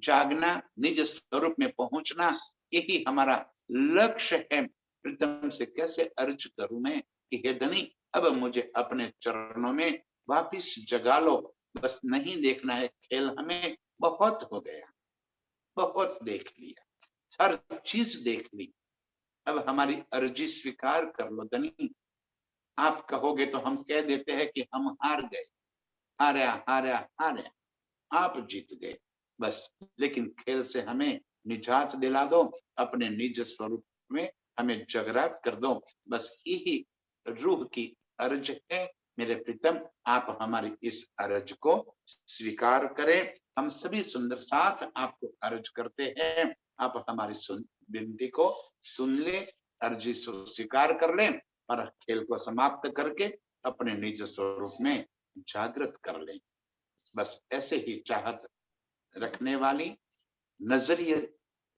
जागना, निज स्वरूप में पहुंचना, यही हमारा लक्ष्य है। प्रीतम से कैसे अर्ज करूं मैं कि हे धनी अब मुझे अपने चरणों में वापिस जगा लो। बस नहीं देखना है खेल, हमें बहुत हो गया, बहुत देख लिया, हर चीज देख ली। अब हमारी अर्जी स्वीकार कर लो धनी। आप कहोगे तो हम कह देते हैं कि हम हार गए, हारा हारा हारा, आप जीत गए बस। लेकिन खेल से हमें निजात दिला दो, अपने निज स्वरूप में हमें जगरात कर दो। बस यही रूह की अर्ज है मेरे प्रीतम, आप हमारी इस अर्ज को स्वीकार करें। हम सभी सुंदर साथ आपको अर्ज करते हैं, आप हमारी विनती को सुन ले, अर्जी स्वीकार कर लें और खेल को समाप्त करके अपने निज स्वरूप में जागृत कर लें। बस ऐसे ही चाहत रखने वाली, नजरिए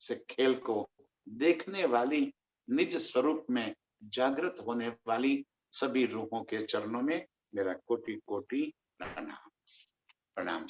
से खेल को देखने वाली, निज स्वरूप में जागृत होने वाली सभी रूहों के चरणों में मेरा कोटि कोटि प्रणाम। प्रणाम।